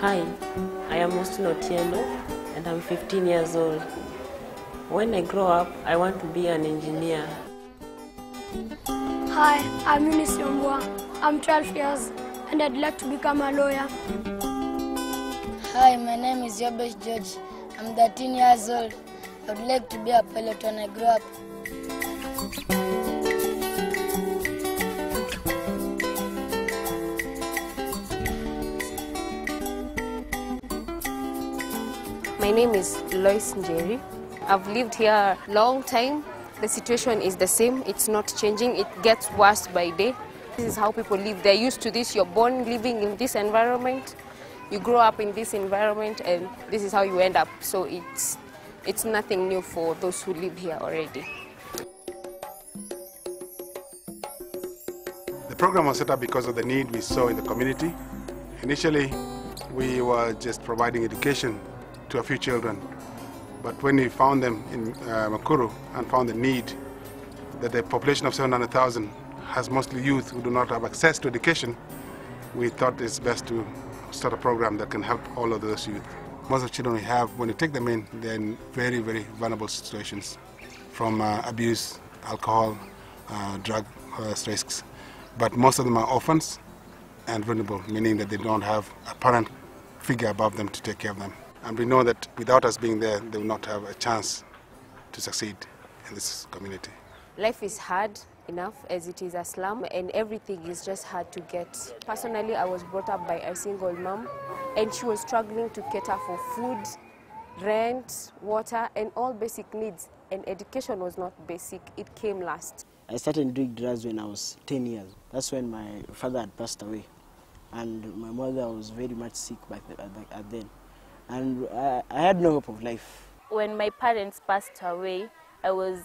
Hi, I am Austin Otieno and I'm 15 years old. When I grow up, I want to be an engineer. Hi, I'm Eunice Yombua. I'm 12 years and I'd like to become a lawyer. Hi, my name is Yobesh George. I'm 13 years old. I would like to be a pilot when I grow up. My name is Lois Njeri. I've lived here a long time. The situation is the same. It's not changing. It gets worse by day. This is how people live. They're used to this. You're born living in this environment. You grow up in this environment, and this is how you end up. So it's nothing new for those who live here already. The program was set up because of the need we saw in the community. Initially, we were just providing education to a few children. But when we found them in Makuru and found the need that the population of 700,000 has mostly youth who do not have access to education, we thought it's best to start a program that can help all of those youth. Most of the children we have, when you take them in, they're in very, very vulnerable situations, from abuse, alcohol, drug risks. But most of them are orphans and vulnerable, meaning that they don't have a parent figure above them to take care of them. And we know that without us being there, they will not have a chance to succeed in this community. Life is hard enough as it is a slum, and everything is just hard to get. Personally, I was brought up by a single mom, and she was struggling to cater for food, rent, water, and all basic needs. And education was not basic, it came last. I started doing drugs when I was 10 years. That's when my father had passed away, and my mother was very much sick back then. And I had no hope of life. When my parents passed away, I was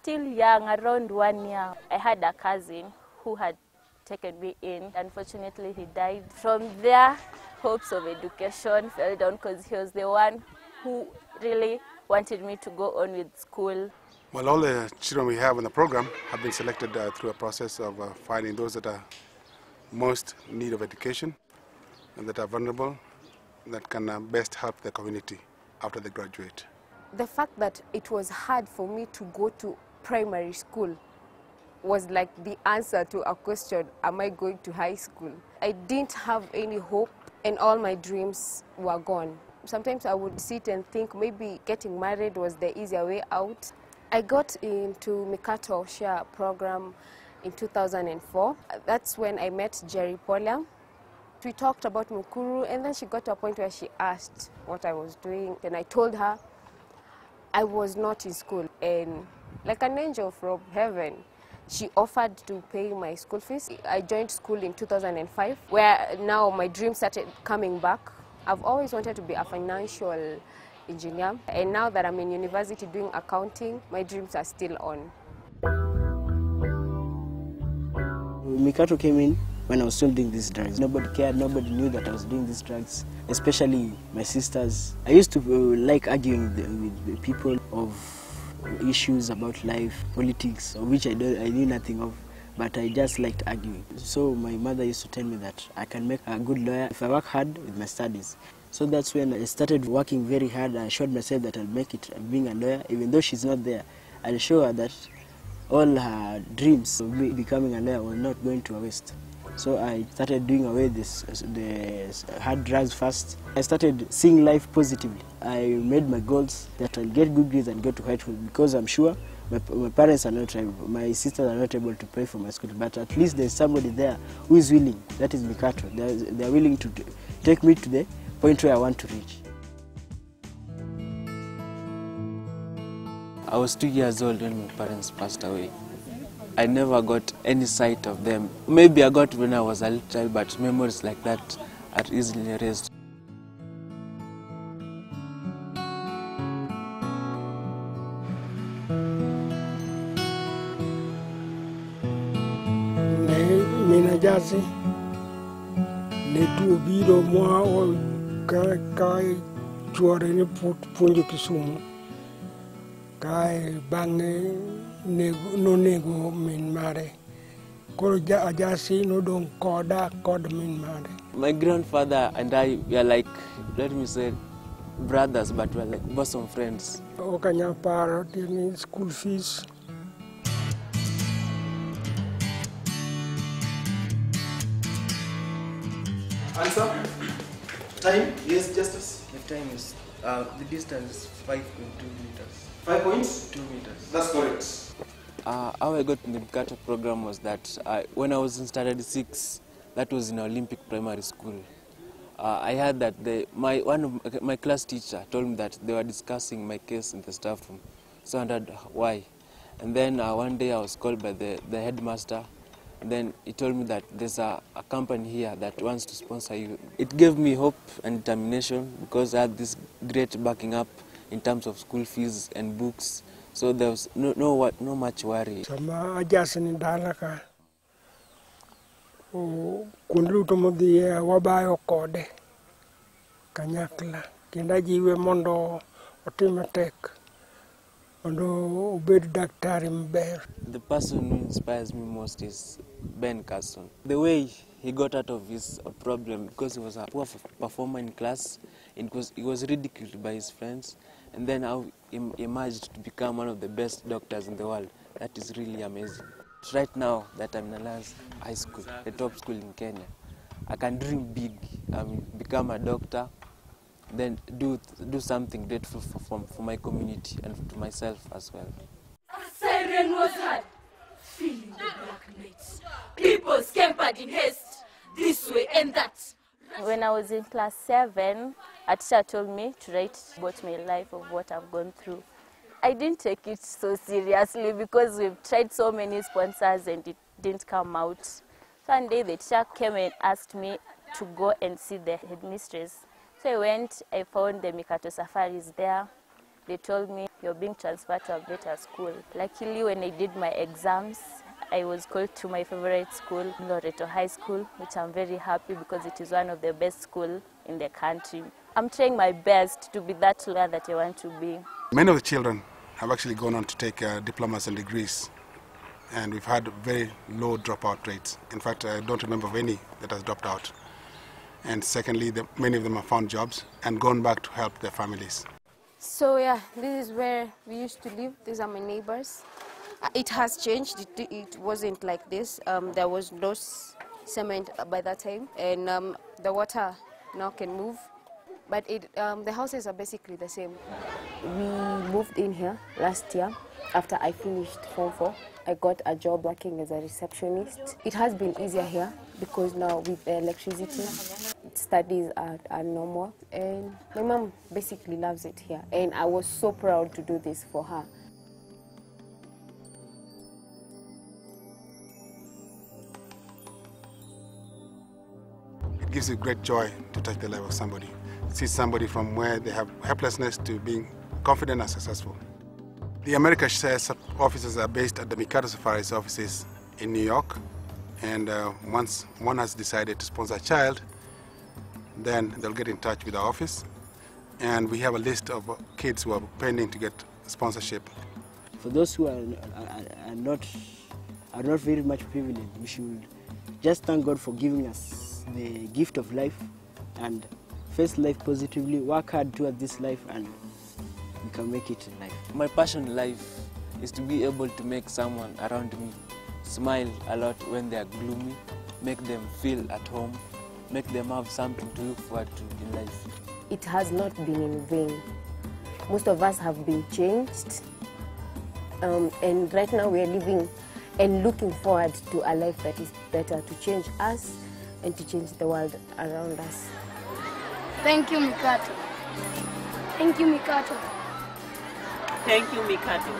still young, around 1 year. I had a cousin who had taken me in. Unfortunately, he died. From there, hopes of education fell down because he was the one who really wanted me to go on with school. Well, all the children we have in the program have been selected through a process of finding those that are most in need of education and that are vulnerable, that can best help the community after they graduate. The fact that it was hard for me to go to primary school was like the answer to a question, am I going to high school? I didn't have any hope and all my dreams were gone. Sometimes I would sit and think maybe getting married was the easier way out. I got into AmericaShare program in 2004. That's when I met Jerry Polia. We talked about Mukuru, and then she got to a point where she asked what I was doing, and I told her I was not in school. And like an angel from heaven, she offered to pay my school fees. I joined school in 2005, where now my dreams started coming back. I've always wanted to be a financial engineer, and now that I'm in university doing accounting, my dreams are still on. Mikato came in when I was still doing these drugs. Nobody cared, nobody knew that I was doing these drugs, especially my sisters. I used to like arguing with people of issues about life, politics, of which I knew nothing of, but I just liked arguing. So my mother used to tell me that I can make a good lawyer if I work hard with my studies. So that's when I started working very hard. I showed myself that I'll make it being a lawyer, even though she's not there. I'll show her that all her dreams of becoming a lawyer were not going to waste. So I started doing away the hard drugs first. I started seeing life positively. I made my goals that I'll get good grades and go to high school, because I'm sure my parents are not able, my sisters are not able to pay for my school, but at least there's somebody there who is willing, that is Mikato. They're willing to take me to the point where I want to reach. I was 2 years old when my parents passed away. I never got any sight of them. Maybe I got when I was a little child, but memories like that are easily erased. Mina jasi ne tu biro moa o kai chuore ni punjo Kisumu kai bange no nego min mare Koro ajasi no dong koda kod min mare. My grandfather and I, we are like, let me say, brothers, but we are like bosom friends. Okanya paro tini school fees. Answer. Time? Yes, Justice. The time is, the distance is 5.2 meters. 5.2 meters. That's correct. How I got in the Mikato program was that when I was in standard 6, that was in Olympic Primary School. I heard that one of my class teacher told me that they were discussing my case in the staff room. So I wondered why. And then one day I was called by the headmaster. And then he told me that there's a company here that wants to sponsor you. It gave me hope and determination because I had this great backing up in terms of school fees and books. So there was no much worry. Sama ajasin dalaka. Kundu tumodi wabayo kode. Kanyakla. Kinda jiwe mondo otimatek. Mondo ubed daktari mber. The person who inspires me most is Ben Carson. The way he got out of his problem, because he was a poor performer in class, he was ridiculed by his friends, and then how he emerged to become one of the best doctors in the world. That is really amazing. Right now that I'm in Alliance High School, the top school in Kenya, I can dream big, become a doctor, then do something grateful for my community and to myself as well. A siren was heard, feeling the black nights. People scampered in haste, this way and that. When I was in class 7, a teacher told me to write about my life of what I've gone through. I didn't take it so seriously because we've tried so many sponsors and it didn't come out. So one day the teacher came and asked me to go and see the headmistress. So I went, I found the Mikato Safaris there. They told me, you're being transferred to a better school. Luckily, when I did my exams, I was called to my favorite school, Loreto High School, which I'm very happy because it is one of the best schools in the country. I'm trying my best to be that lawyer that I want to be. Many of the children have actually gone on to take diplomas and degrees, and we've had very low dropout rates. In fact, I don't remember of any that has dropped out. And secondly, many of them have found jobs and gone back to help their families. So yeah, this is where we used to live. These are my neighbors. It has changed. It wasn't like this. There was no cement by that time, and the water now can move. But the houses are basically the same. We moved in here last year after I finished Form 4. I got a job working as a receptionist. It has been easier here because now with the electricity, studies are normal. And my mom basically loves it here. And I was so proud to do this for her. It gives you great joy to touch the life of somebody. See somebody from where they have helplessness to being confident and successful. The AmericaShare offices are based at the Mikato Safaris offices in New York. And once one has decided to sponsor a child, then they'll get in touch with our office. And we have a list of kids who are pending to get sponsorship. For those who are not very much privileged, we should just thank God for giving us the gift of life and face life positively, work hard towards this life, and we can make it in life. My passion in life is to be able to make someone around me smile a lot when they are gloomy, make them feel at home, make them have something to look forward to in life. It has not been in vain. Most of us have been changed, and right now we are living and looking forward to a life that is better, to change us and to change the world around us. Thank you, Mikato. Thank you, Mikato. Thank you, Mikato.